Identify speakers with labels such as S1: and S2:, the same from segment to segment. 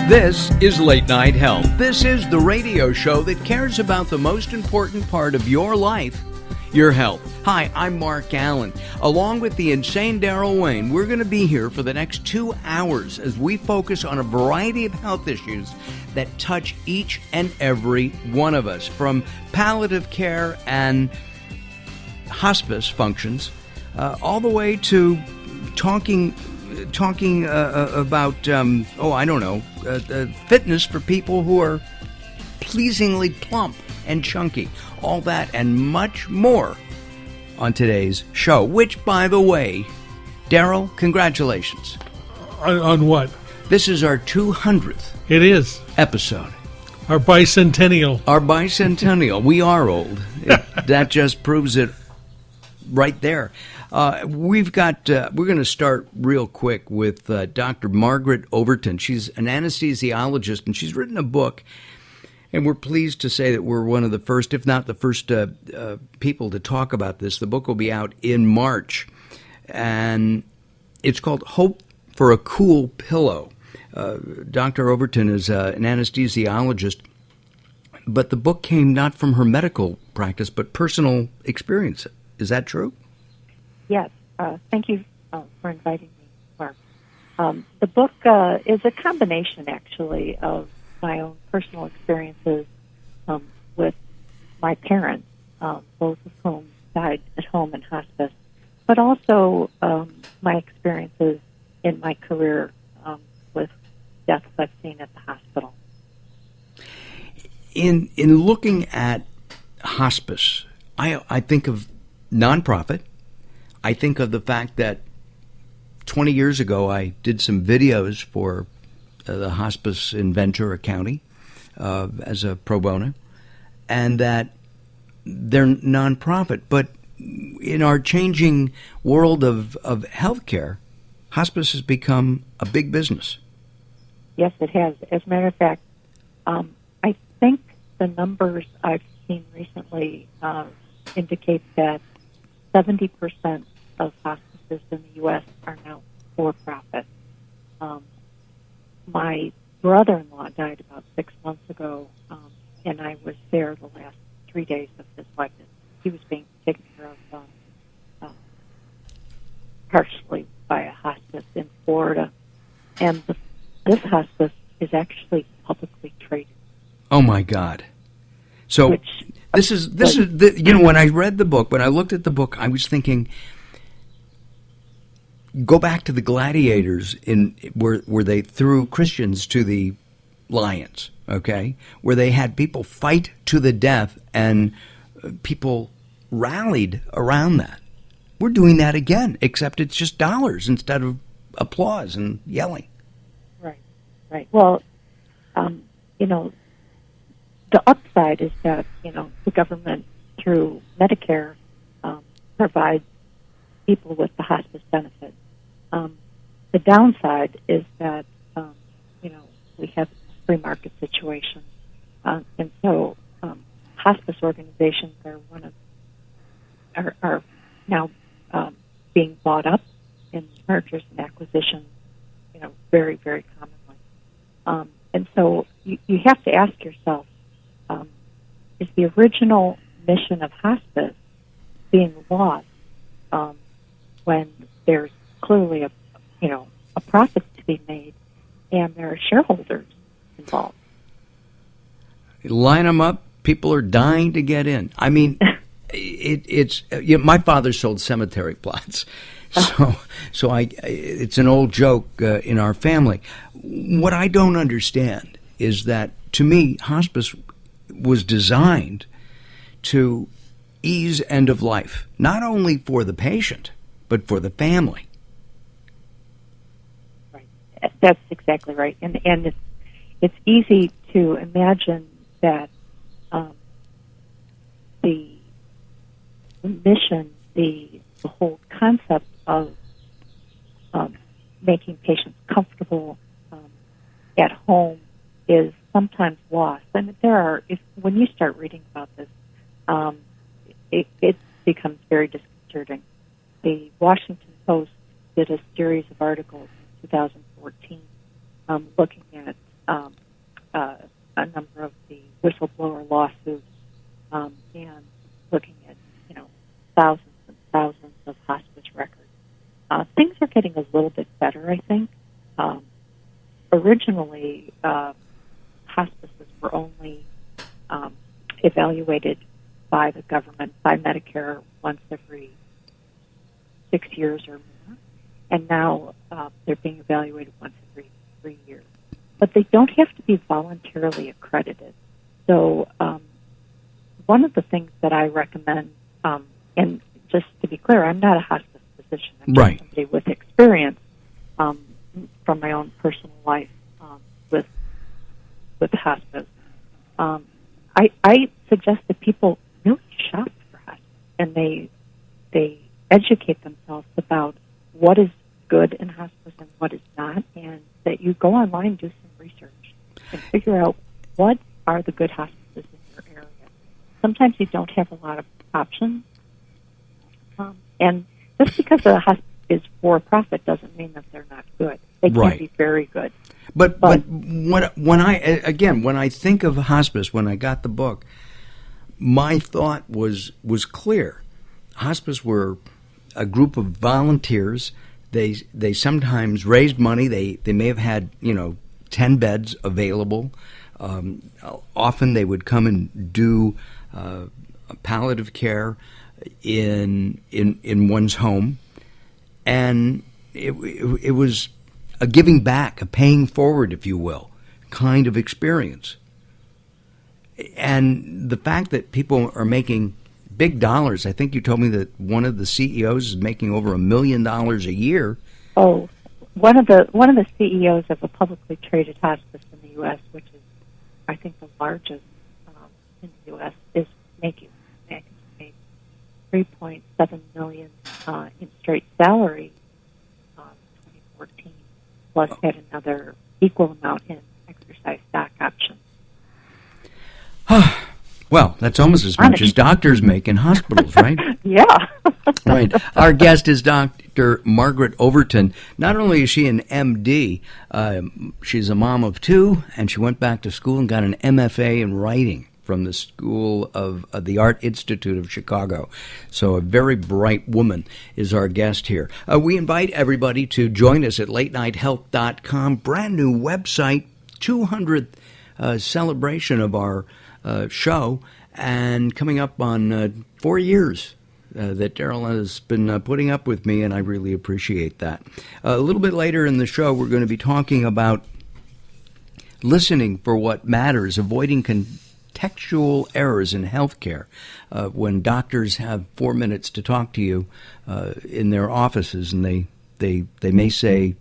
S1: This is Late Night Health. This is the radio show that cares about the most important part of your life, your health. Hi, I'm Mark Alyn. Along with the insane Daryl Wayne, we're going to be here for the next 2 hours as we focus on a variety of health issues that touch each and every one of us, from palliative care and hospice functions, all the way to talking about, fitness for people who are pleasingly plump and chunky. All that and much more on today's show, which, by the way, Daryl, congratulations.
S2: On what?
S1: This is our 200th
S2: It is.
S1: episode.
S2: Our bicentennial.
S1: Our bicentennial. We are old. That just proves it right there. We're going to start real quick with Dr. Margaret Overton. She's an anesthesiologist, and she's written a book, and we're pleased to say that we're one of the first, if not the first, people to talk about this. The book will be out in March, and it's called Hope for a Cool Pillow. Dr. Overton is an anesthesiologist, but the book came not from her medical practice, but personal experience. Is that true?
S3: Yes. Thank you for inviting me, Mark. The book is a combination, actually, of my own personal experiences with my parents, both of whom died at home in hospice, but also my experiences in my career with deaths I've seen at the hospital.
S1: In looking at hospice, I think of nonprofit. I think of the fact that 20 years ago I did some videos for the hospice in Ventura County as a pro bono, and that they're nonprofit. But in our changing world of healthcare, hospice has become a big business.
S3: Yes, it has. As a matter of fact, I think the numbers I've seen recently indicate that 70% of hospices in the U.S. are now for-profit. My brother-in-law died about 6 months ago, and I was there the last 3 days of his life. He was being taken care of partially by a hospice in Florida, and this hospice is actually publicly traded.
S1: Oh my God! So this is when I read the book, when I looked at the book, I was thinking, go back to the gladiators where they threw Christians to the lions, okay? Where they had people fight to the death and people rallied around that. We're doing that again, except it's just dollars instead of applause and yelling.
S3: Right. Well, the upside is that, the government, through Medicare, provides people with the hospice benefit. The downside is that, we have a free market situation. And so hospice organizations are now being bought up in mergers and acquisitions, very, very commonly. And so you have to ask yourself, is the original mission of hospice being lost when there's clearly a profit to be made and there are shareholders involved?
S1: Line them up. People are dying to get in. I mean, it's my father sold cemetery plots. So it's an old joke in our family. What I don't understand is that, to me, hospice was designed to ease end of life, not only for the patient, but for the family.
S3: Right. That's exactly right. And it's easy to imagine that the mission, the whole concept of making patients comfortable at home is sometimes lost. And when you start reading about this, it becomes very disconcerting. The Washington Post did a series of articles in 2014 looking at a number of the whistleblower lawsuits, and looking at, thousands and thousands of hospice records. Things are getting a little bit better, I think. Originally, hospices were only evaluated by the government, by Medicare, once every 6 years or more, and now they're being evaluated once every 3 years. But they don't have to be voluntarily accredited. So one of the things that I recommend, and just to be clear, I'm not a hospice physician. I'm just somebody with experience from my own personal life with hospice. I suggest that people really shop for hospice, and they educate themselves about what is good in hospice and what is not, and that you go online, do some research, and figure out what are the good hospices in your area. Sometimes you don't have a lot of options, and just because a hospice is for profit doesn't mean that they're not good. They can be very good.
S1: But when I think of hospice, when I got the book, my thought was clear. Hospice were a group of volunteers. They sometimes raised money. They may have had 10 beds available. Often they would come and do palliative care in one's home, and it was a giving back, a paying forward, if you will, kind of experience. And the fact that people are making big dollars, I think you told me that one of the CEOs is making over $1 million a year.
S3: Oh, one of the CEOs of a publicly traded hospice in the U.S., which is, I think, the largest in the U.S., is making $3.7 million in straight salary in 2014, plus had another equal amount in exercise stock options.
S1: Well, that's almost as much as doctors make in hospitals, right?
S3: Yeah.
S1: Right. Our guest is Dr. Margaret Overton. Not only is she an MD, she's a mom of two, and she went back to school and got an MFA in writing from the School of the Art Institute of Chicago. So a very bright woman is our guest here. We invite everybody to join us at latenighthealth.com. Brand new website, 200th celebration of our show, and coming up on 4 years that Daryl has been putting up with me, and I really appreciate that. A little bit later in the show, we're going to be talking about listening for what matters, avoiding contextual errors in healthcare. When doctors have 4 minutes to talk to you in their offices, and they may say,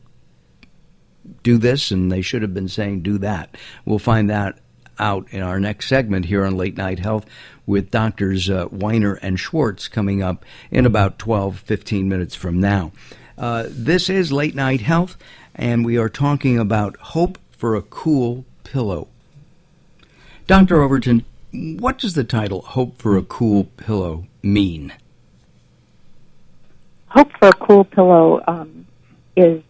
S1: do this, and they should have been saying, do that. We'll find that out in our next segment here on Late Night Health with Doctors Weiner and Schwartz coming up in about 12-15 minutes from now. This is Late Night Health, and we are talking about hope for a cool pillow. Dr. Overton, what does the title Hope for a Cool Pillow mean?
S3: Hope for a Cool Pillow is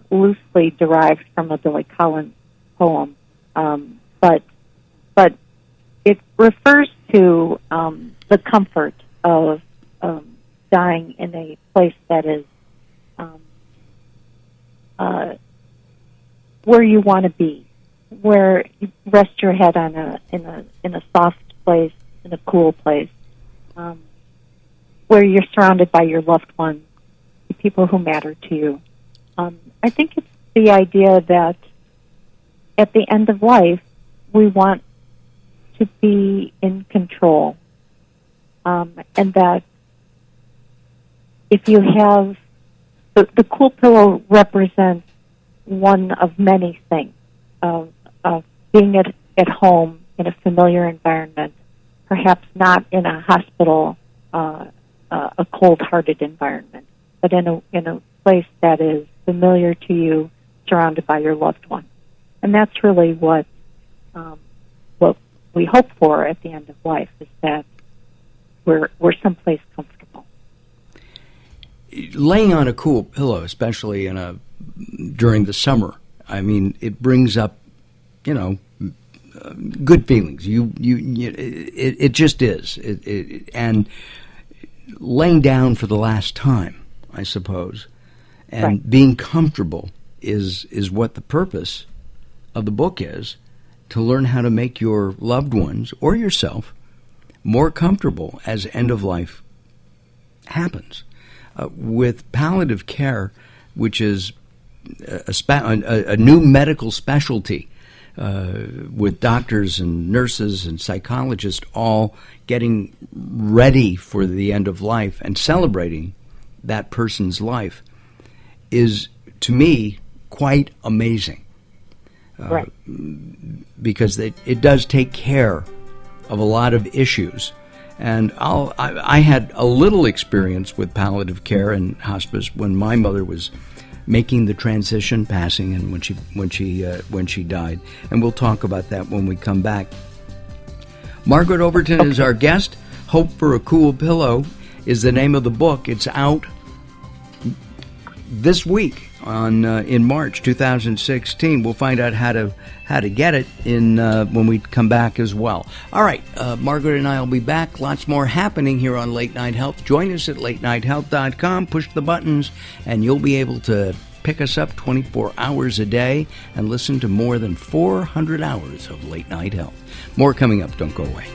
S3: loosely derived from a Billy Collins poem, but it refers to the comfort of dying in a place that is where you want to be, where you rest your head on in a soft place, in a cool place, where you're surrounded by your loved ones, the people who matter to you. I think it's the idea that at the end of life, we want to be in control, and that if you have the cool pillow represents one of many things of being at home in a familiar environment, perhaps not in a hospital, a cold-hearted environment, but in a place that is familiar to you, surrounded by your loved one. And that's really what we hope for at the end of life, is that we're someplace comfortable.
S1: Laying on a cool pillow, especially during the summer, I mean, it brings up good feelings. It just is. And laying down for the last time, I suppose, and
S3: Right.
S1: being comfortable is what the purpose of the book is, to learn how to make your loved ones or yourself more comfortable as end of life happens. With palliative care, which is a new medical specialty, with doctors and nurses and psychologists all getting ready for the end of life and celebrating that person's life, is, to me, quite amazing.
S3: Right.
S1: Because it does take care of a lot of issues. And I had a little experience with palliative care and hospice when my mother was making the transition, passing, and when she died. And we'll talk about that when we come back. Margaret Overton is our guest. Hope for a Cool Pillow is the name of the book. It's out this week in March 2016. We'll find out how to get it when we come back as well. All right, Margaret and I will be back. Lots more happening here on Late Night Health. Join us at latenighthealth.com. Push the buttons, and you'll be able to pick us up 24 hours a day and listen to more than 400 hours of Late Night Health. More coming up. Don't go away.